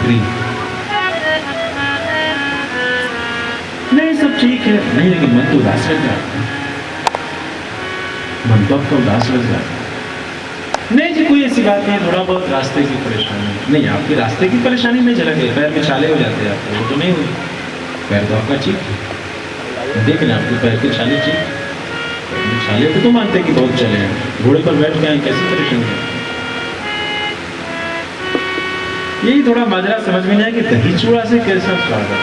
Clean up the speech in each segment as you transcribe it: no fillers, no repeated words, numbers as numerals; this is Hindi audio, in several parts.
स्क्रीन। नहीं सब ठीक है, नहीं लेकिन मन तो उदास लग जाता है, मन तो आपका उदास लग जाता है। नहीं जी कोई ऐसी बात नहीं, थोड़ा बहुत रास्ते की परेशानी। नहीं आपकी रास्ते की परेशानी में चला गया, पैर में छाले हो जाते हैं आपको, वो तो नहीं हुई। पैर तो आपका ठीक है, देख रहे आपके पैर के छाले ठीक, छाले तो मानते कि बहुत चले हैं, घोड़े पर बैठ गए कैसी परेशानी है। यही थोड़ा माजरा समझ में नहीं आया कि दही चूड़ा से कैसा स्वागत है।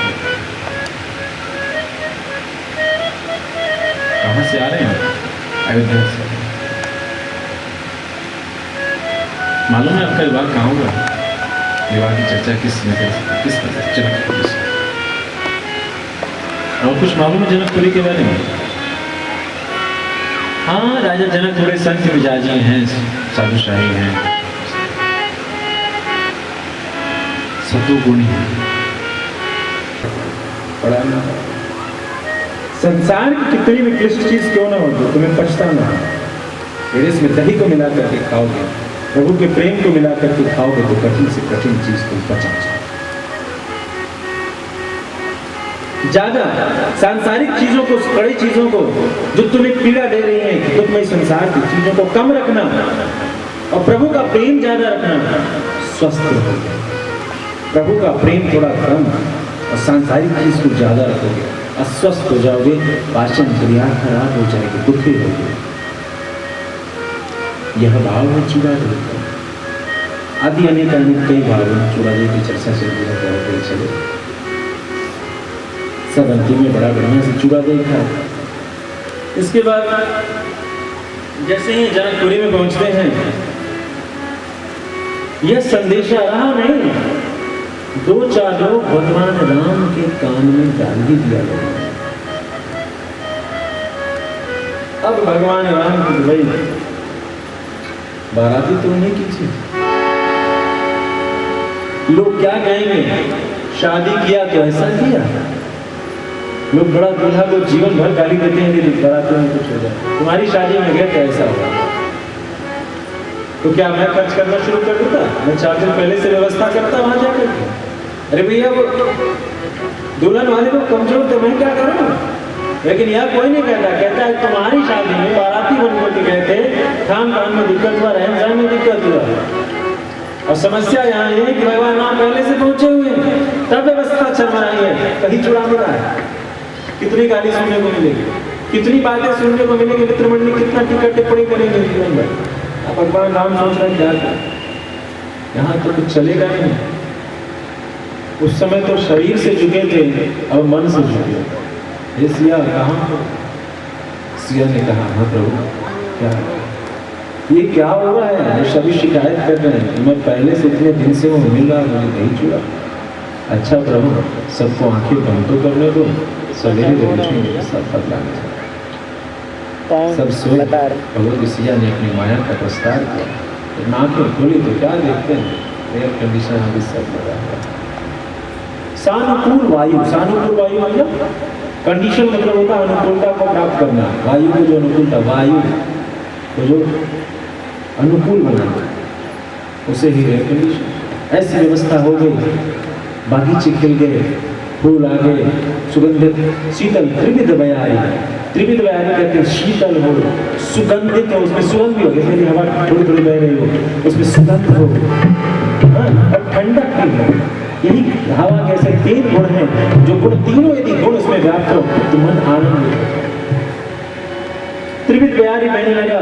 कहां से आ रहे हैं? अयोध्या से। मालूम है आपका विवाह कहाँ हुआ? विवाह की चर्चा किस जनकपुरी से। और कुछ मालूम है जनकपुरी के बारे में? हाँ राजा जनक थोड़े संत मिजाजी हैं, साधुशाही हैं, सतुगुणी हैं। संसार की कितनी भी क्लिष्ट चीज क्यों ना हो तो तुम्हें पछताना है। फिर इसमें दही को मिला करके खाओगे, प्रभु के प्रेम को मिला करके खाओगे तो कठिन से कठिन चीज तुम पचा जाओ। ज्यादा सांसारिक चीजों को, कड़ी चीजों को जो तुम्हें पीड़ा दे रही है, दुखमय संसार की चीजों को कम रखना और प्रभु का प्रेम ज्यादा रखना, स्वस्थ रहोगे। प्रभु का प्रेम थोड़ा कम और सांसारिक चीज को ज्यादा रखोगे, अस्वस्थ हो जाओगे, पाचन क्रिया खराब हो जाएगी, दुखी होगे। यह भाव है चूड़ा दही का। आदि अनेक कई भाव हैं, चूड़ा दही की चर्चा चलती है, बहुत देर चले। सब अंतिम में बड़ा बढ़िया से चूड़ा दही खा। इसके बाद जैसे ही जनकपुरी में पहुंचते हैं, यह संदेशा रहा नहीं, दो चार लोग भगवान राम के कान में डाल ही दिया गया। अब भगवान राम की भाई बाराती तो नहीं कीजिए, लोग क्या कहेंगे, शादी किया तो ऐसा किया। लोग बड़ा दूल्हा को जीवन भर गाली देते हैं, यदि बाराती में कुछ हो जाए। तुम्हारी शादी में गए तो ऐसा होगा, तो क्या मैं खर्च करना शुरू कर देता? मैं 4 दिन पहले से व्यवस्था करता वहां जाकर। अरे भैया वो दुल्हन वाले को कमजोर तो मैं क्या करूं? लेकिन यह कोई नहीं कहता, कहता है तुम्हारी शादी में बाराती बनकर के गए थे, खान पान में दिक्कत हुआ, रहन सहन में दिक्कत हुआ। और समस्या यहाँ है कि भगवान राम पहले से पहुंचे हुए हैं, तब व्यवस्था चल रही है, कहीं चुरा मिला है। कितनी गाली सुनने को मिलेगी, कितनी बातें सुनने को मिलेगी, मित्र मंडली कितना टीका टिप्पणी करेंगे जीवन में। अब भगवान राम सोच रहे क्या करें, यहाँ तो कुछ चलेगा नहीं। उस समय तो शरीर से झुके थे, अब मन से झुके। हे सिया कहाँ हो? सिया ने कहा, हाँ प्रभु क्या ये क्या हो रहा है? वो सभी शिकायत कर रहे हैं, मैं पहले से इतने दिन से वो मिल रहा, मुझे नहीं चुरा। अच्छा प्रभु सबको आंखें बंद तो करने दो, सवेरे उठेंगे सब बदलाने। सब सोए। भगवती सिया ने अपनी माया का प्रस्ताव किया, तो आंखें खोली तो क्या देखते हैं, एयर कंडीशन अभी सब लगा है। सानुकूल वायु, सानुकूल वायु मतलब कंडीशन मतलब होता है अनुकूलता को प्राप्त करना। वायु को जो अनुकूलता, वायु को जो अनुकूल बनाना, उसे ही एयर कंडीशन। ऐसी व्यवस्था हो गई, बागीचे खिल गए, फूल आ गए, सुगंधित शीतल त्रिविध बयारी। त्रिविध बयारी कहते हैं शीतल हो, सुगंधित हो, उसमें सुगंध भी हो, जैसे हवा थोड़ी थोड़ी बह रही हो, उसमें सुगंध हो, और ठंडक भी हो। यही हवा कैसे 3 गुण हैं, जो गुण तीनों यदि गुण उसमें व्याप्त हो तो मन आनंद। त्रिविध बयारी बहने लगा,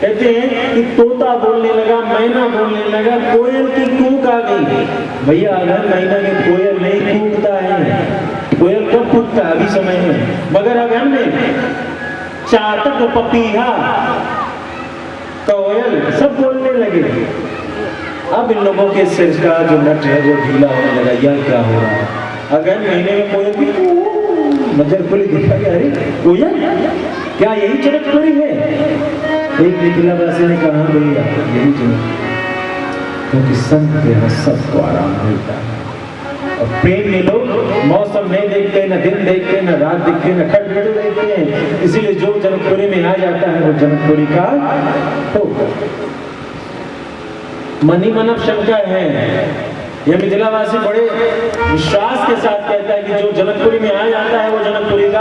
कहते हैं कि तोता बोलने लगा, मैना बोलने लगा, कोयल की कूक आ गई। भैया अगर महीना में कोयल नहीं कूकता है, कोयल कब कूकता है? अभी समय में। मगर अगर में चातक, पपीहा, कोयल सब बोलने लगे। अब इन लोगों के सिर का जो नट है वो ढीला होने लगा, यह क्या हो रहा है? अगर महीने में कोयल की नजर खुली, देखा गया अरे कोयल क्या यही जनकपुरी है? एक मिथिलावासी ने कहा भैया यही जनकपुरी, क्योंकि संत के यहाँ सबको आराम मिलता है। और प्रेम में लोग मौसम नहीं देखते, न दिन देखते, न रात देखते, न खटखट देखते हैं। इसीलिए जो जनकपुरी में आ जाता है वो जनकपुरी का हो। मनी मनव शंकर है, यह मिथिलावासी बड़े विश्वास के साथ कहता है कि जो जनकपुरी में आ जाता है वो जनकपुरी का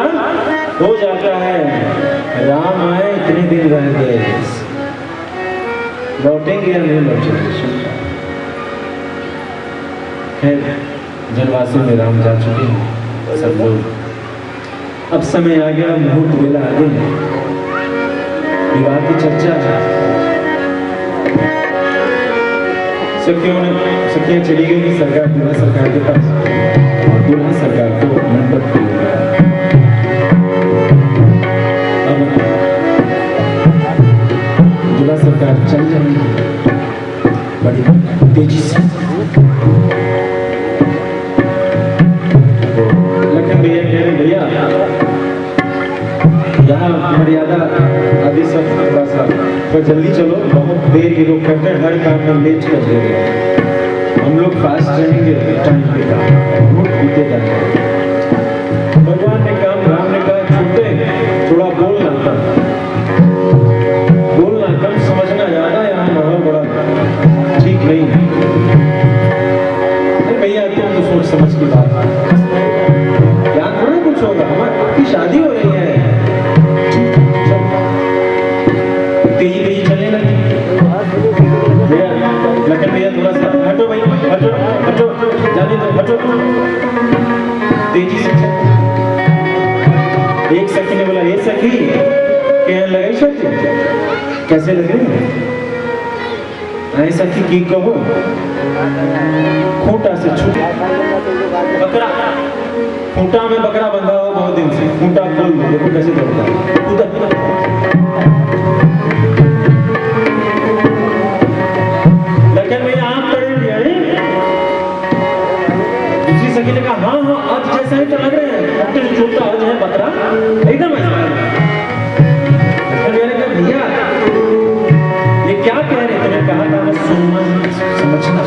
हो जाता है। राम आए इतने दिन रह गए, लौटेंगे या नहीं लौटेंगे। खैर जनवासी में राम जा चुके हैं सब लोग। अब समय आ गया, मुहूर्त वेला आ गई, विवाह की चर्चा है। सखियां चली गई सरकार, दूल्हा सरकार के पास, और दूल्हा सरकार को मंडप पे ले गया। अब दूल्हा सरकार चल रही बड़ी तेजी से। लखन भैया कह रहे भैया यहाँ मर्यादा आदि सब थोड़ा सा पर जल्दी चलो, बहुत देर ये लोग करते हैं, हर काम में लेट कर दे रहे हैं। हम लोग फास्ट रहेंगे, टाइम पे काम मुठ बीते जाते हैं। भगवान ने काम, राम ने कहा छूटे थोड़ा बोलना कम, बोलना कम, समझना ज्यादा, यहाँ माहौल बड़ा ठीक नहीं है। अरे भैया तुम तो सोच समझ की बात, यहाँ थोड़ा कुछ होगा, हमारी शादी हो रही है। तेजी तेजी चलने लगी। लखन भैया थोड़ा सा हटो भाई, हटो हटो, जाने दो, हटो। तेजी से एक सखी ने बोला, ये सखी क्या लगे सखी, कैसे लगे ऐसा की कहो, खूंटा से छूट बकरा, खूंटा में बकरा बंधा हो बहुत दिन से, खूंटा खोल दो, देखो कैसे दौड़ता है, उधर लखन भैया आप पढ़े लिया दूसरी सखी ने कहा हाँ हाँ आज जैसा ही तो लग रहे हैं, खूंटे से छूटता आज है बकरा एकदम ऐसा। लखन भैया ने कहा भैया ये क्या कह रहे, तुम्हें कहा था मैं सुनना समझना,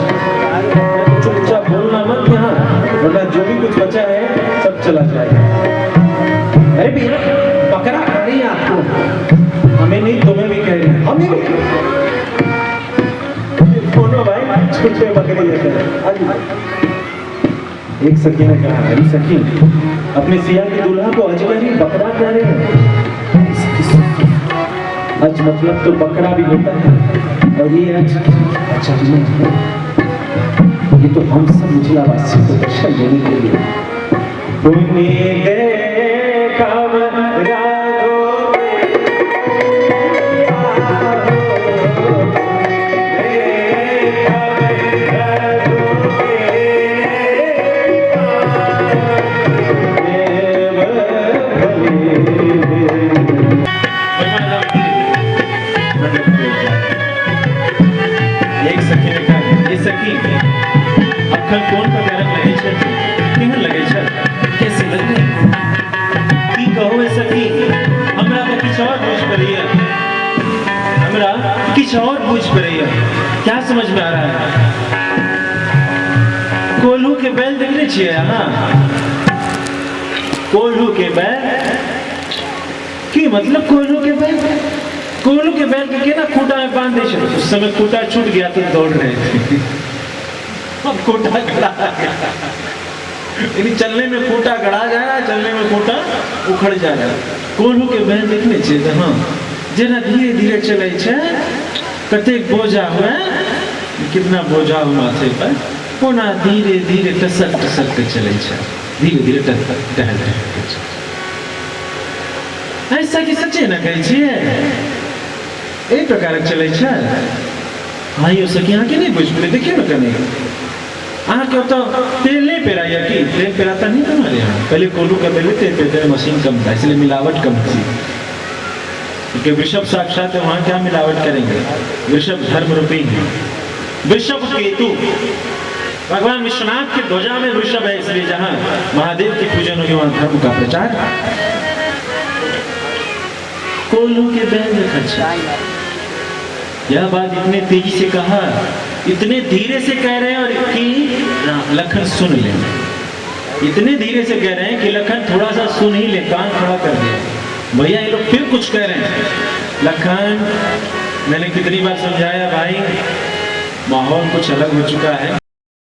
चुपचाप बोलना मत यहाँ, वरना जो भी कुछ बचा है सब चला जाएगा। अरे भैया बकरा कह रही है आपको, हमें नहीं तुम्हें भी कह रही है, हमें भी दोनों भाई छुट्टे बकरी जैसे। एक सखी ने कहा अरे सखी अपने सिया के दूल्हा को अजगरी बकरा कह रहे हैं, अज मतलब तो बकरा भी होता है, और ये अज अच्छा नहीं, ये तो हम सब मिथिलावासी को दर्शन देने के लिए अखन कौन का प्यारक लगे छे, केहन लगे छे, कैसे लगे की कहो ऐसा की हमरा तो किछ और बुझ पड़ैया, हमरा किछ और बुझ पड़ैया, क्या समझ में आ रहा है। कोल्हू के बैल देखने छिए यहाँ, कोल्हू के बैल की मतलब कोल्हू के बैल, कोल्हू के बैल के केना खूंटा में बांध दे छे, उस समय खूंटा छूट गया तो दौड़ रहे थे, अब खूंटा गड़ा गया, यानी चलने में खूंटा गड़ा जाएगा, चलने में खूंटा उखड़ जाएगा। कोल्हू के बैल देखने छिए हाँ, जेना धीरे धीरे चले छे, कतेक बोझा हुए, कितना बोझा हो माथे पर, कोना धीरे धीरे टसक टसक के चले छे, धीरे धीरे टहल टहल के चले। ऐसा कि सच्चे न कहै छिए, एक प्रकार चले छे। हाँ यो सखी यहाँ के नहीं बुझ पड़े, देखिए ना कने अहाँ के तो तेल नहीं पेराया कि तेल पेराता नहीं तुम्हारे यहाँ, पहले कोल्हू का पहले तेल पेरते मशीन कम था, इसलिए मिलावट कम थी, क्योंकि वृषभ साक्षात है, वहाँ क्या मिलावट करेंगे, वृषभ धर्म रूपी है, वृषभ केतु भगवान विश्वनाथ की ध्वजा में वृषभ है, इसलिए जहाँ महादेव की पूजन होगी वहाँ धर्म का प्रचार। कोल्हू के बैल देखा, यह बात इतने तेजी से कहा, इतने धीरे से कह रहे हैं और कि लखन सुन ले, इतने धीरे से कह रहे हैं कि लखन थोड़ा सा सुन ही ले, कान खड़ा कर दिया। भैया ये लोग फिर कुछ कह रहे हैं, लखन मैंने कितनी बार समझाया भाई, माहौल कुछ अलग हो चुका है।